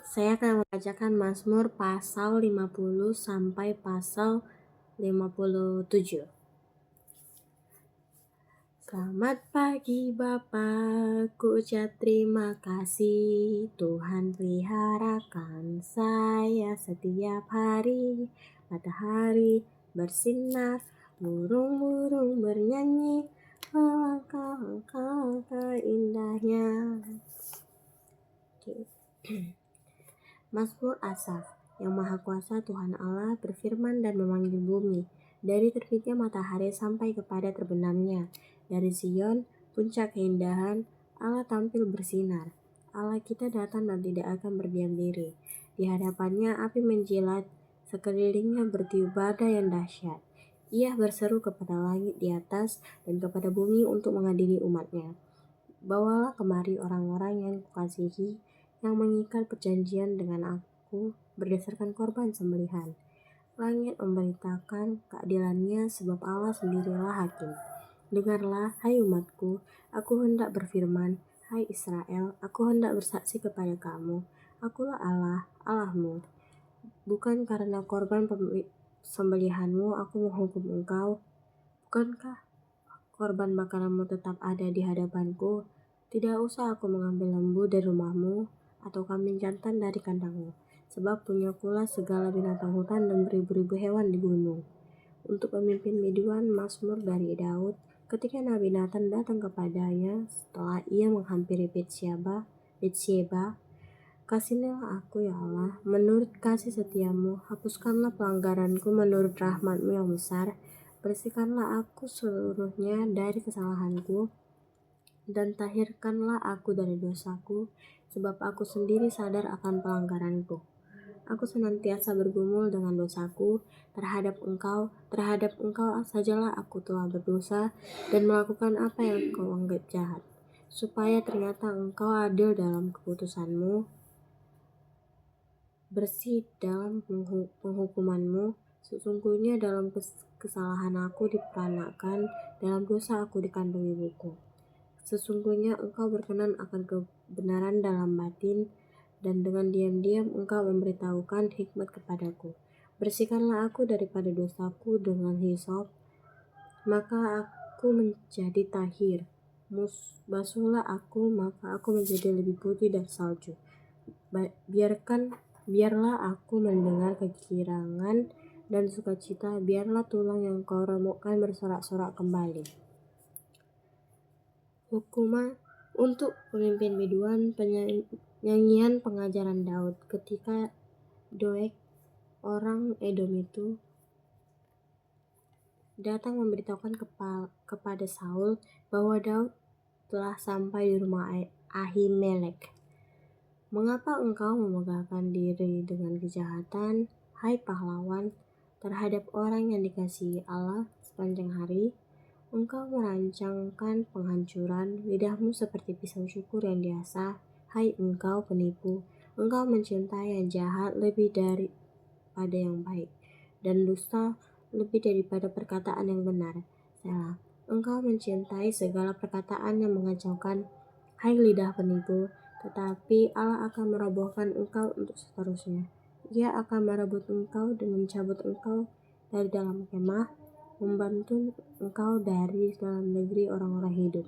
Saya akan membacakan Mazmur pasal 50 sampai pasal 57. Selamat pagi Bapa, ku ucap terima kasih. Tuhan peliharakan saya setiap hari. Matahari bersinar, burung-burung bernyanyi, langkah-langkah indahnya. Mazmur Asaf. Yang Maha Kuasa Tuhan Allah berfirman dan memanggil bumi, dari terbitnya matahari sampai kepada terbenamnya. Dari Sion, puncak keindahan, Allah tampil bersinar. Allah kita datang dan tidak akan berdiam diri. Di hadapannya api menjilat, sekelilingnya bertiup badai yang dahsyat. Ia berseru kepada langit di atas dan kepada bumi untuk mengadili umatnya. Bawalah kemari orang-orang yang kukasihi, yang mengikat perjanjian dengan aku berdasarkan korban sembelihan. Langit memberitakan keadilannya, sebab Allah sendirilah hakim. Dengarlah, hai umatku, aku hendak berfirman, hai Israel, aku hendak bersaksi kepada kamu. Akulah Allah, Allahmu. Bukan karena korban sembelihanmu aku menghukum engkau. Bukankah korban makananmu tetap ada di hadapanku? Tidak usah aku mengambil lembu dari rumahmu, atau kambing jantan dari kandangmu, sebab punyakulah segala binatang hutan dan beribu-ribu hewan di gunung. Untuk pemimpin biduan, Mazmur dari Daud. Ketika Nabi Nathan datang kepadanya setelah ia menghampiri Betsyeba, kasihanilah aku ya Allah, menurut kasih setiamu, hapuskanlah pelanggaranku menurut rahmatmu yang besar, bersihkanlah aku seluruhnya dari kesalahanku, dan tahirkanlah aku dari dosaku, sebab aku sendiri sadar akan pelanggaranku. Aku senantiasa bergumul dengan dosaku terhadap engkau sajalah aku telah berdosa dan melakukan apa yang engkau anggap jahat, supaya ternyata engkau adil dalam keputusanmu, bersih dalam penghukumanmu. Sesungguhnya dalam kesalahan aku diperanakan, dalam dosa aku dikandung ibuku. Sesungguhnya engkau berkenan akan kebenaran dalam batin, dan dengan diam-diam engkau memberitahukan hikmat kepadaku. Bersihkanlah aku daripada dosaku dengan hisop, maka aku menjadi tahir. Basuhlah aku, maka aku menjadi lebih putih dari salju. Biarlah aku mendengar kegirangan dan sukacita, biarlah tulang yang kau remukkan bersorak-sorak kembali. Hukuman untuk pemimpin biduan, nyanyian pengajaran Daud. Ketika Doeg, orang Edom itu, datang memberitahukan kepada Saul bahwa Daud telah sampai di rumah Ahimelek. Mengapa engkau memegahkan diri dengan kejahatan, hai pahlawan, terhadap orang yang dikasihi Allah sepanjang hari? Engkau merancangkan penghancuran, lidahmu seperti pisau cukur yang diasah, hai engkau penipu. Engkau mencintai yang jahat lebih daripada yang baik, dan dusta lebih daripada perkataan yang benar. Selah. Engkau mencintai segala perkataan yang mengacaukan, hai lidah penipu. Tetapi Allah akan merobohkan engkau untuk seterusnya. Ia akan merebut engkau dan mencabut engkau dari dalam kemah, membantu engkau dari dalam negeri orang-orang hidup.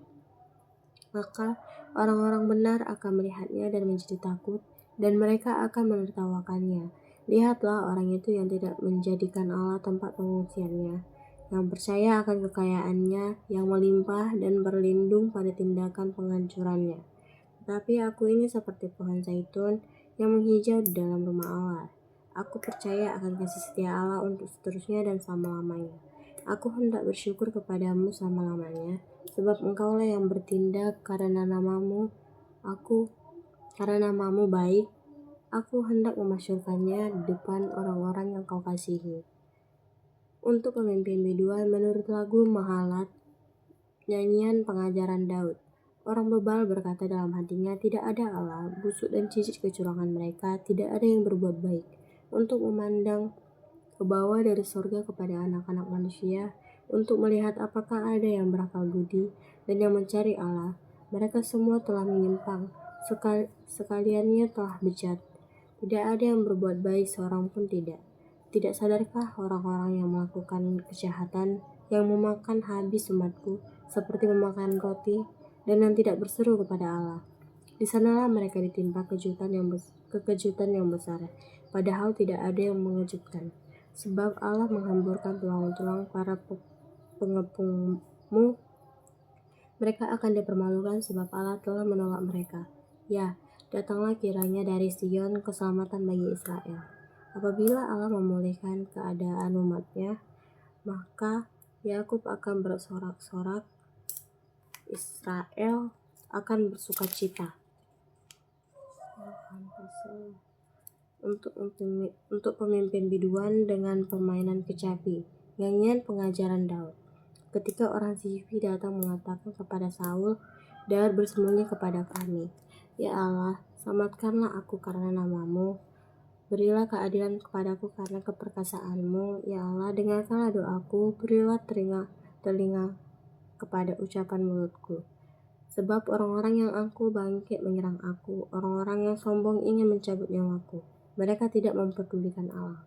Maka orang-orang benar akan melihatnya dan menjadi takut, dan mereka akan menertawakannya. Lihatlah orang itu yang tidak menjadikan Allah tempat pengungsiannya, yang percaya akan kekayaannya yang melimpah dan berlindung pada tindakan penghancurannya. Tetapi aku ini seperti pohon zaitun yang menghijau di dalam rumah Allah. Aku percaya akan kasih setia Allah untuk seterusnya dan selama-lamanya. Aku hendak bersyukur kepadamu selama-lamanya, sebab engkaulah yang bertindak karena namamu baik. Aku hendak memasyurkannya di depan orang-orang yang kau kasihi. Untuk pemimpin biduan menurut lagu Mahalat, nyanyian pengajaran Daud. Orang bebal berkata dalam hatinya, tidak ada Allah. Busuk dan cicit kecurangan mereka, tidak ada yang berbuat baik. Untuk memandang ke bawah dari surga kepada anak-anak manusia, untuk melihat apakah ada yang berakal budi dan yang mencari Allah. Mereka semua telah menyimpang, sekaliannya telah bejat. Tidak ada yang berbuat baik seorang pun tidak. Tidak sadarkah orang-orang yang melakukan kejahatan, yang memakan habis umatku, seperti memakan roti, dan yang tidak berseru kepada Allah. Di sanalah mereka ditimpa kekejutan yang besar, padahal tidak ada yang mengejutkan. Sebab Allah menghamburkan tulang-tulang para pengepungmu, mereka akan dipermalukan sebab Allah telah menolak mereka. Ya, datanglah kiranya dari Sion keselamatan bagi Israel. Apabila Allah memulihkan keadaan umatnya, maka Yakub akan bersorak-sorak, Israel akan bersukacita. Untuk pemimpin biduan dengan permainan kecapi, nyanyian pengajaran Daud. Ketika orang Zifi datang mengatakan kepada Saul, Daud bersembunyi kepada kami. Ya Allah, selamatkanlah aku karena namamu. Berilah keadilan kepadaku karena keperkasaanmu. Ya Allah, dengarkanlah doaku. Berilah telinga kepada ucapan mulutku. Sebab orang-orang yang angkuh bangkit menyerang aku. Orang-orang yang sombong ingin mencabut nyawaku. Mereka tidak memperdulikan Allah.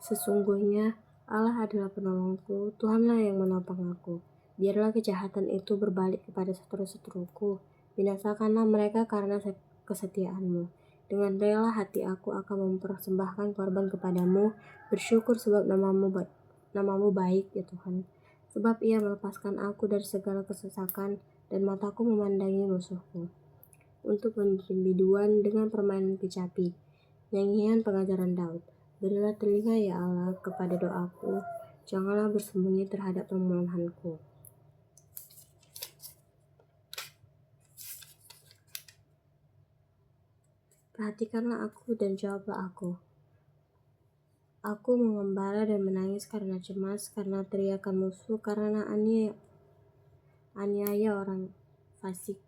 Sesungguhnya Allah adalah penolongku, Tuhanlah yang menopang aku. Biarlah kejahatan itu berbalik kepada seteru-seteruku. Binasakanlah mereka karena kesetiaanmu. Dengan rela hati aku akan mempersembahkan korban kepadamu, bersyukur sebab namamu baik ya Tuhan. Sebab ia melepaskan aku dari segala kesesakan dan mataku memandangi musuhku. Untuk memimpin biduan dengan permainan kecapi, nyanyian pengajaran Daud. Berilah telinga ya Allah kepada doaku, janganlah bersembunyi terhadap permohonanku. Perhatikanlah aku dan jawablah aku. Aku mengembara dan menangis karena cemas, karena teriakan musuh, karena aniaya orang fasik.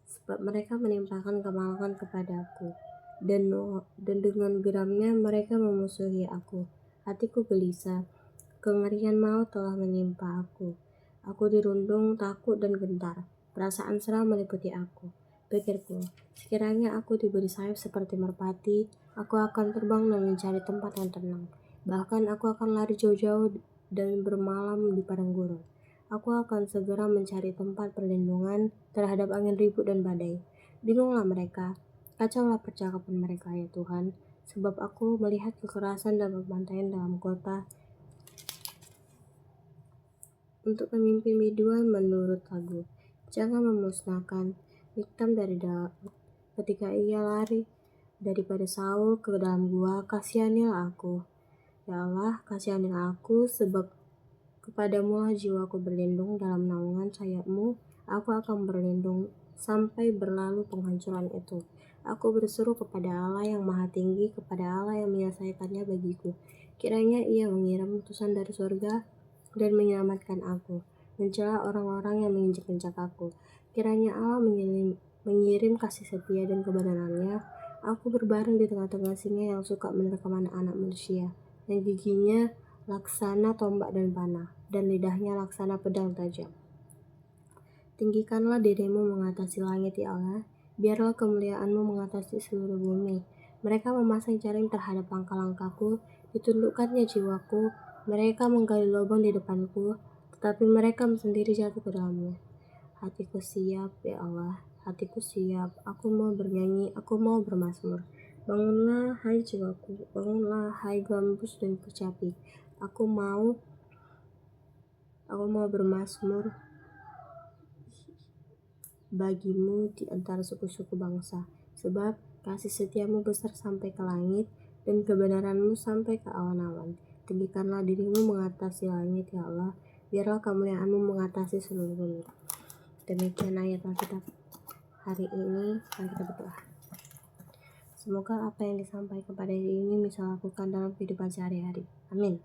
Sebab mereka menimpakan kemalangan kepadaku, dan dengan geramnya mereka memusuhi aku. Hatiku gelisah, kengerian maut telah menimpa aku. Aku dirundung, takut dan gentar. Perasaan seram meliputi aku. Pikirku, sekiranya aku diberi sayap seperti merpati, aku akan terbang dan mencari tempat yang tenang. Bahkan aku akan lari jauh-jauh dan bermalam di padang gurun. Aku akan segera mencari tempat perlindungan terhadap angin ribut dan badai. Bingunglah mereka, kacaulah percakapan mereka ya Tuhan, sebab aku melihat kekerasan dan pembantaian dalam kota. Untuk pemimpin biduan menurut lagu, jangan memusnahkan Miktam dari Daud. Ketika ia lari daripada Saul ke dalam gua, kasihanilah aku. Ya Allah, kasihanilah aku, sebab kepadamulah jiwaku berlindung, dalam naungan sayapmu aku akan berlindung sampai berlalu penghancuran itu. Aku berseru kepada Allah yang maha tinggi, kepada Allah yang menyelesaikannya bagiku. Kiranya ia mengirim utusan dari surga dan menyelamatkan aku, mencela orang-orang yang menginjak-injak aku. Kiranya Allah mengirim kasih setia dan kebenarannya. Aku berbaring di tengah-tengah singa yang suka menerkam anak-anak manusia, yang giginya laksana tombak dan panah, dan lidahnya laksana pedang tajam. Tinggikanlah dirimu mengatasi langit ya Allah, biarlah kemuliaanmu mengatasi seluruh bumi. Mereka memasang jaring terhadap langkah-langkahku, ditundukkannya jiwaku. Mereka menggali lubang di depanku, tetapi mereka sendiri jatuh ke dalamnya. Hatiku siap ya Allah, hatiku siap, aku mau bernyanyi, aku mau bermazmur. Bangunlah hai jiwaku, bangunlah hai gambus dan kecapi. Aku mau bermazmur bagimu di antara suku-suku bangsa, sebab kasih setiamu besar sampai ke langit dan kebenaranmu sampai ke awan-awan. Tinggikanlah dirimu mengatasi langit ya Allah, biarlah kemuliaanmu mengatasi seluruh bumi. Demikian ayat Alkitab hari ini. Mari kita berdoa. Semoga apa yang disampaikan pada hari ini bisa lakukan dalam kehidupan sehari-hari. Amin.